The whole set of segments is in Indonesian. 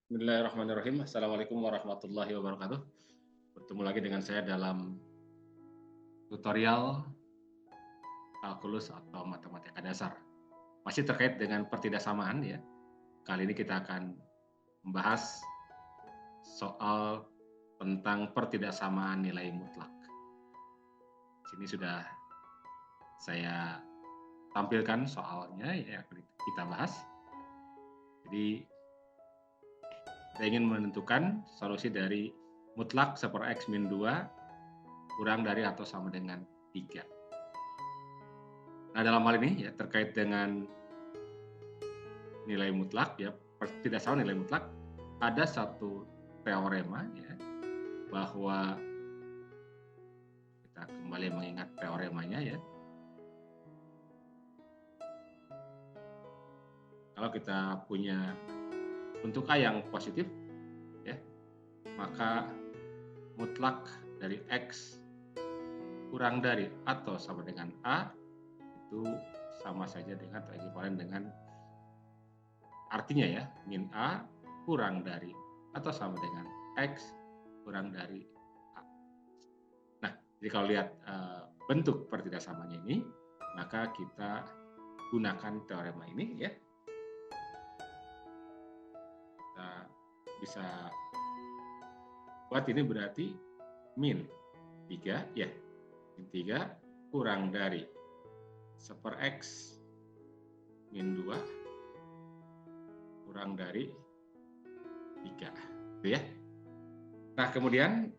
Bismillahirrahmanirrahim. Assalamualaikum warahmatullahi wabarakatuh. Bertemu lagi dengan saya dalam tutorial kalkulus atau matematika dasar. Masih terkait dengan pertidaksamaan ya. Kali ini kita akan membahas soal tentang pertidaksamaan nilai mutlak. Di sini sudah saya tampilkan soalnya ya kita bahas. Jadi kita ingin menentukan solusi dari mutlak 1/x min 2 kurang dari atau sama dengan 3. Nah, dalam hal ini ya terkait dengan nilai mutlak ya, pertidaksamaan nilai mutlak, ada satu teorema ya bahwa kita kembali mengingat teoremanya ya. Kalau kita punya untuk A yang positif ya, maka mutlak dari X kurang dari atau sama dengan A itu sama saja dengan atau ekuivalen dengan artinya ya, min A kurang dari atau sama dengan X kurang dari A. Nah, jadi kalau lihat bentuk pertidaksamanya ini, maka kita gunakan teorema ini ya. Kita bisa buat ini berarti min 3 ya. Min 3 kurang dari 1/x min 2 kurang dari 3. Gitu ya. Nah, kemudian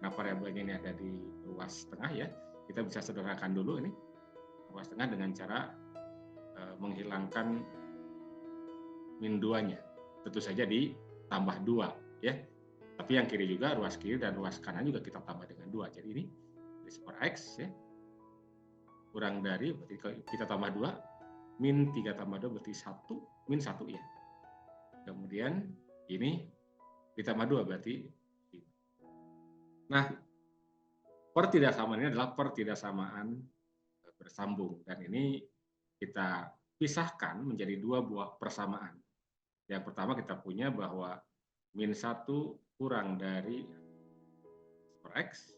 nah variabelnya ini ada di ruas tengah ya. Kita bisa sederhanakan dulu ini ruas tengah dengan cara menghilangkan min 2-nya. Tentu saja ditambah 2 ya. Tapi yang kiri juga ruas kiri dan ruas kanan juga kita tambah dengan 2. Jadi ini 1/x ya. Kurang dari berarti kita tambah 2 min 3 tambah 2 berarti 1 min 1 ya. Kemudian ini ditambah 2 berarti 5. Nah, pertidaksamaan ini adalah pertidaksamaan bersambung dan ini kita pisahkan menjadi dua buah persamaan. Yang pertama kita punya bahwa min 1 kurang dari 1/x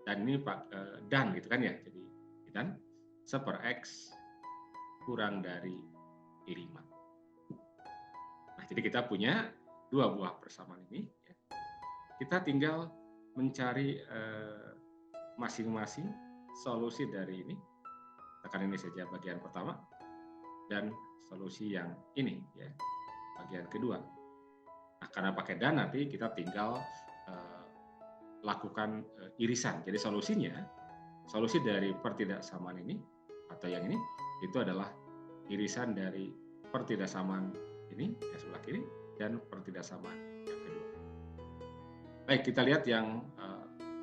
dan ini dan gitu kan ya. Jadi dan 1/x kurang dari 5. Nah, jadi kita punya dua buah persamaan ini ya. Kita tinggal mencari masing-masing solusi dari ini. Tekan ini saja bagian pertama dan solusi yang ini ya bagian kedua. Nah, karena pakai dan nanti kita tinggal lakukan irisan. Jadi solusi dari pertidaksamaan ini atau yang ini itu adalah irisan dari pertidaksamaan ini yang sebelah kiri dan pertidaksamaan yang kedua. Baik, kita lihat yang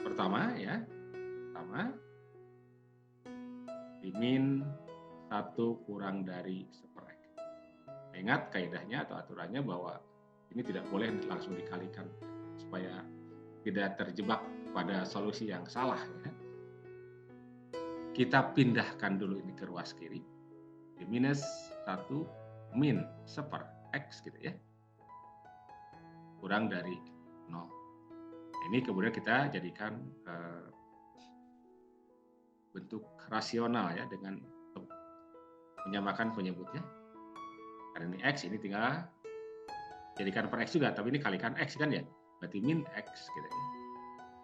pertama ya. Pertama di min 1 kurang dari 1/x. Ingat kaidahnya atau aturannya bahwa ini tidak boleh langsung dikalikan supaya tidak terjebak pada solusi yang salah ya. Kita pindahkan dulu ini ke ruas kiri. Di minus 1 min 1/x gitu ya. Kurang dari 0. Ini kemudian kita jadikan bentuk rasional ya dengan menyamakan penyebutnya. Karena ini X, ini tinggal jadikan per X juga, tapi ini kalikan X kan ya. Berarti min X gitu ya.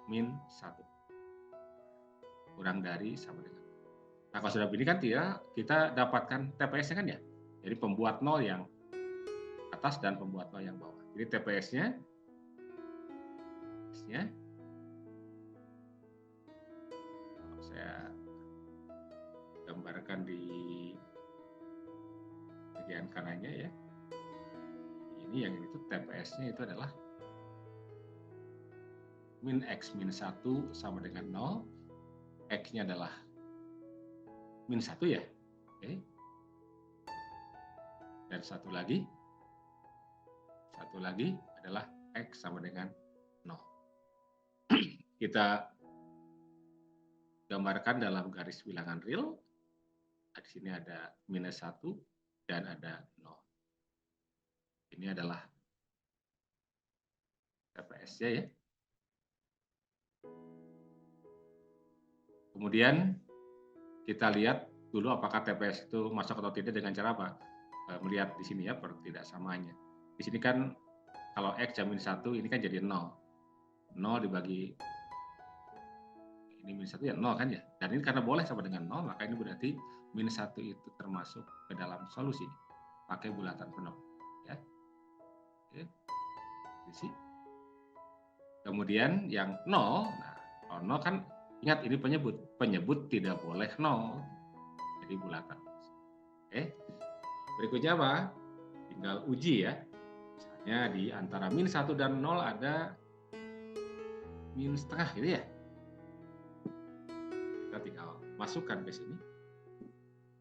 Min 1. Kurang dari sama dengan. Nah, kalau sudah begini kan kita dapatkan TPS-nya kan ya. Jadi pembuat 0 yang atas dan pembuat 0 yang bawah. Jadi TPS-nya saya gambarkan di bagian kanannya ya. Ini yang itu TPS-nya itu adalah min X min 1 sama dengan 0. X-nya adalah min 1 ya. Oke. Dan satu lagi adalah X sama dengan 0. Kita gambarkan dalam garis bilangan real. Di sini ada minus 1 dan ada 0. Ini adalah TPS-nya ya. Kemudian kita lihat dulu apakah TPS itu masuk atau tidak dengan cara apa? Melihat di sini ya pertidaksamanya. Di sini kan kalau X jamin 1 ini kan jadi 0. 0 dibagi ini min 1 ya 0 kan ya. Dan ini karena boleh sama dengan 0, maka ini berarti min 1 itu termasuk ke dalam solusi. Pakai bulatan penuh. Ya. Oke. Isi. Kemudian yang 0, nah kalau 0 kan ingat ini penyebut. Penyebut tidak boleh 0. Jadi bulatan. Oke. Berikutnya apa? Tinggal uji ya. Misalnya di antara min 1 dan 0 ada min setengah gitu ya. Kita tinggal masukkan ke sini.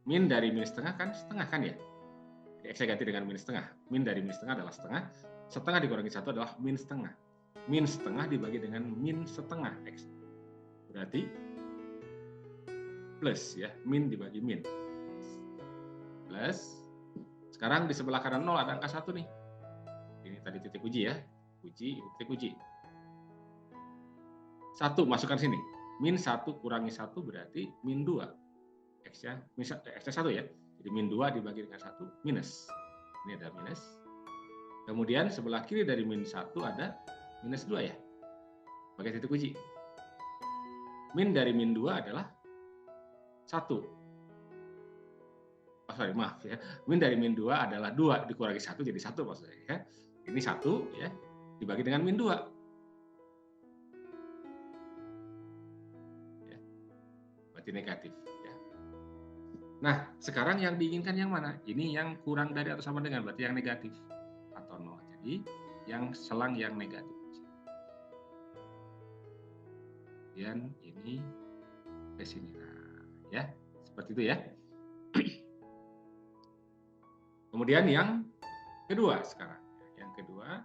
Min dari min setengah kan ya. Jadi X ganti dengan min setengah. Min dari min setengah adalah setengah. Setengah dikurangi 1 adalah min setengah. Min setengah dibagi dengan min setengah X. Berarti plus ya. Min dibagi min. Plus. Sekarang di sebelah kanan 0 ada angka 1 nih. Ini tadi titik uji ya. Uji, ini titik uji. 1 masukkan sini. Min 1 kurangi 1 berarti min 2. X-nya, X-nya 1 ya. Jadi min 2 dibagi dengan 1 minus. Ini ada minus. Kemudian sebelah kiri dari min 1 ada minus 2 ya. Pakai titik uji. Min dari min 2 adalah 1. Oh, sorry, maaf ya. Min dari min 2 adalah 2 dikurangi 1 jadi 1 maksudnya ya. Ini 1 ya dibagi dengan min 2. Ya. Berarti negatif ya. Nah, sekarang yang diinginkan yang mana? Ini yang kurang dari atau sama dengan, berarti yang negatif atau 0. Jadi yang selang yang negatif. Kemudian ini ke sini. Nah, ya. Seperti itu ya. Kemudian yang kedua sekarang. Yang kedua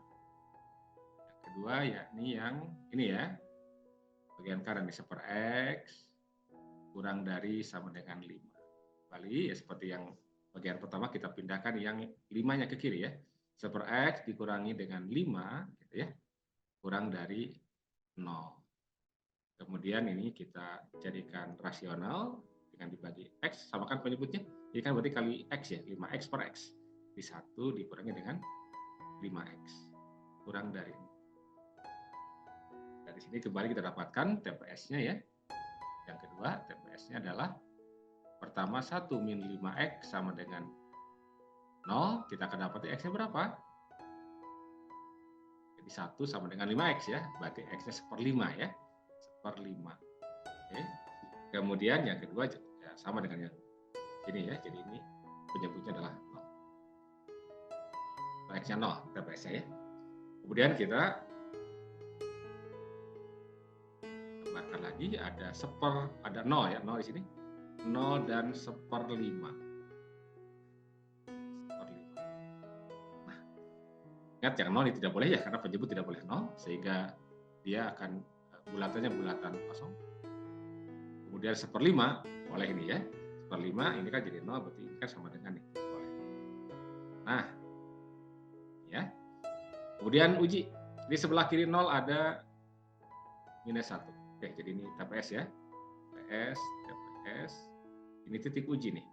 yakni yang ini ya. Bagian kanan nih 1/X kurang dari sama dengan 5. Kembali ya seperti yang bagian pertama kita pindahkan yang 5-nya ke kiri ya. 1/X dikurangi dengan 5 gitu ya. Kurang dari 0. Kemudian ini kita jadikan rasional dengan dibagi X, samakan penyebutnya. Ini kan berarti kali X ya, 5X per X. Di 1 dikurangi dengan 5X. Kurang dari ini. Dari sini kembali kita dapatkan TPS-nya ya. Yang kedua, TPS-nya adalah pertama 1 min 5X sama dengan 0. Kita akan dapati X-nya berapa? Jadi 1 sama dengan 5X ya. Berarti X-nya 1/5 ya. 1/5. Oke. Kemudian yang kedua ya, sama dengan yang ini ya. Jadi ini penyebutnya adalah 0. X-nya 0, TPS-nya ya. Kemudian kita tambahkan lagi ada 0 ya, 0 di sini. 0 dan 1/5. Nah, ingat yang 0 ini tidak boleh ya, karena penyebut tidak boleh 0, sehingga dia akan bulatannya bulatan kosong. Kemudian 1/5 boleh ini ya. 1/5 ini kan jadi 0, berarti ini kan sama dengan ini. Boleh. Nah, ya. Kemudian uji. Di sebelah kiri 0 ada minus 1. Oke, jadi ini TPS ya. TPS. Ini titik uji nih.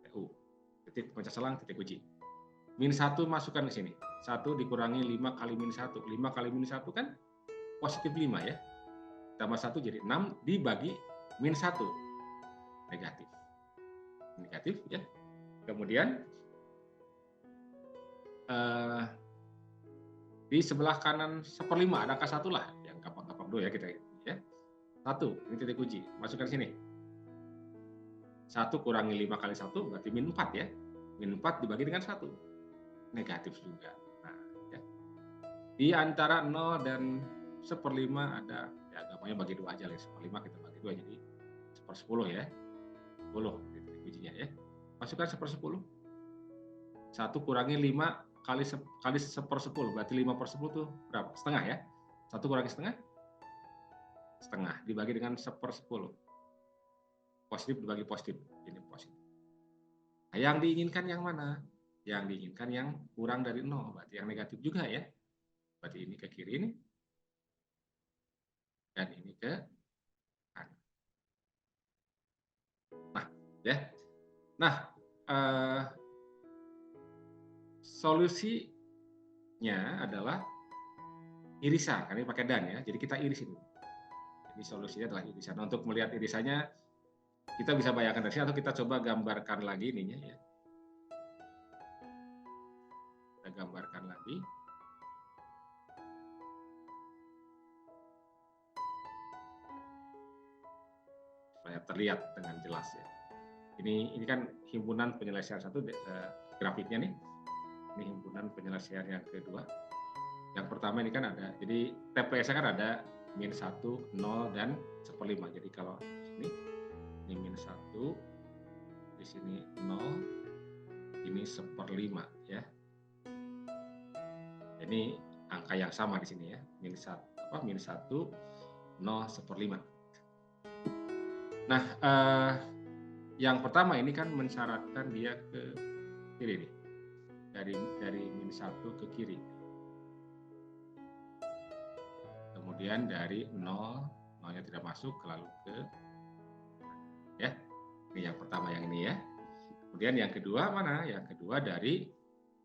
TU. Titik pecah selang, titik uji. Min 1 masukkan ke sini. 1 dikurangi 5 kali min 1. 5 kali min 1 kan positif 5 ya. Tambah 1 jadi 6 dibagi min 1. Negatif. Negatif ya. Kemudian di sebelah kanan 1/5 ada angka 1 lah. Yang gampang-gampang dulu ya kita ya. 1, ini titik uji. Masukkan sini. 1 kurangi 5 kali 1 berarti min 4 ya. Min 4 dibagi dengan 1. Negatif juga. Nah, ya. Di antara 0 dan 1/5 ada, ya gampangnya bagi 2 aja lah. 1/5 kita bagi 2 jadi 1/10 ya. 10 titik ujinya ya. Masukkan 1/10. 1 kurangi 5 kali 1/10 berarti 5/10 itu berapa? Setengah ya. 1 kurangi setengah? Setengah dibagi dengan 1/10. Positif dibagi positif, ini positif. Nah, yang diinginkan yang mana? Yang diinginkan yang kurang dari 0, berarti yang negatif juga ya. Berarti ini ke kiri ini dan ini ke kanan. Nah, ya. Nah, solusinya adalah irisan, karena ini pakai dan ya. Jadi kita iris ini. Jadi solusinya adalah irisan. Nah, untuk melihat irisannya, kita bisa bayangkan dari sini atau kita coba gambarkan lagi ininya ya. Kita gambarkan lagi. Supaya terlihat dengan jelas ya. Ini kan himpunan penyelesaian satu grafiknya nih. Ini himpunan penyelesaian yang kedua. Yang pertama ini kan ada, jadi TPS-nya kan ada min 1, 0, dan 1/5. Jadi kalau ini min 1, di sini 0, ini 1/5 ya. Ini angka yang sama di sini ya, min 1, 0, 1/5. Nah, yang pertama ini kan mensyaratkan dia ke kiri nih, dari min 1 ke kiri. Kemudian dari 0-nya tidak masuk, lalu ke ya. Ini yang pertama yang ini ya. Kemudian yang kedua mana? Yang kedua dari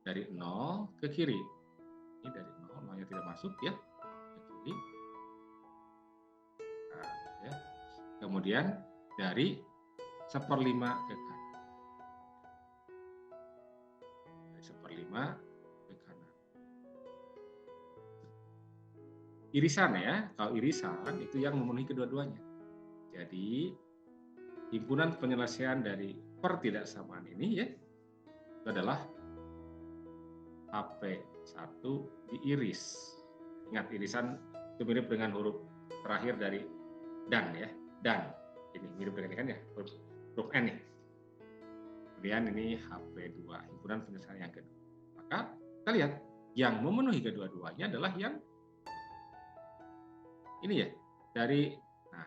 0 ke kiri. Ini dari 0-nya tidak masuk ya, ke kiri. Nah, ya. Kemudian dari 1/5 ke kanan. Dari 1/5 ke kanan. Irisan ya, kalau irisan itu yang memenuhi kedua-duanya. Jadi himpunan penyelesaian dari pertidaksamaan ini ya, itu adalah HP1 diiris. Ingat, irisan itu mirip dengan huruf terakhir dari dan ya, dan. Ini mirip dengan ini kan ya, huruf N nih. Kemudian ini HP2, himpunan penyelesaian yang kedua. Maka kita lihat, yang memenuhi kedua-duanya adalah yang ini ya, dari, nah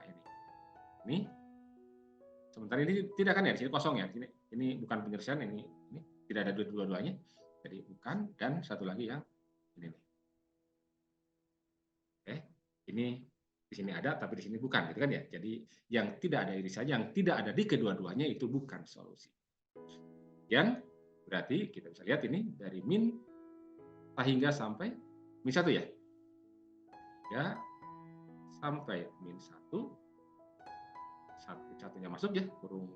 ini. Sementara ini tidak kan ya, di sini kosong ya, ini bukan penyelesaian, ini tidak ada dua-duanya. Jadi bukan, dan satu lagi yang ini nih. Oke, ini di sini ada tapi di sini bukan, gitu kan ya. Jadi yang tidak ada irisannya, yang tidak ada di kedua-duanya itu bukan solusi. Dan berarti kita bisa lihat ini dari min hingga sampai min 1 ya. Ya, sampai min 1, satunya masuk ya, kurung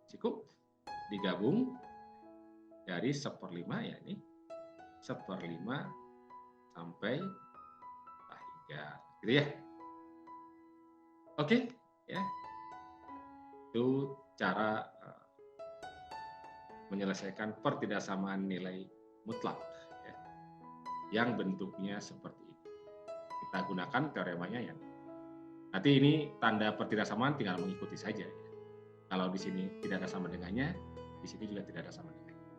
siku, digabung dari 1/5 ya, ini 1/5 sampai hingga, gitu ya. Oke, ya. Itu cara menyelesaikan pertidaksamaan nilai mutlak ya, yang bentuknya seperti itu. Kita gunakan teoremanya ya. Nanti ini tanda pertidaksamaan tinggal mengikuti saja ya. Kalau di sini tidak ada sama dengannya, di sini juga tidak ada sama dengannya.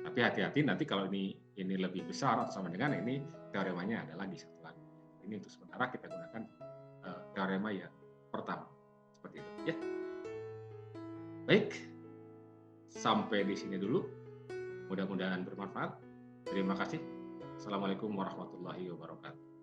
Tapi hati-hati nanti kalau ini lebih besar atau sama dengan ini, teoremanya ada lagi satu lagi. Ini untuk sementara kita gunakan teorema yang pertama seperti itu ya. Baik, sampai di sini dulu. Mudah-mudahan bermanfaat. Terima kasih. Assalamualaikum warahmatullahi wabarakatuh.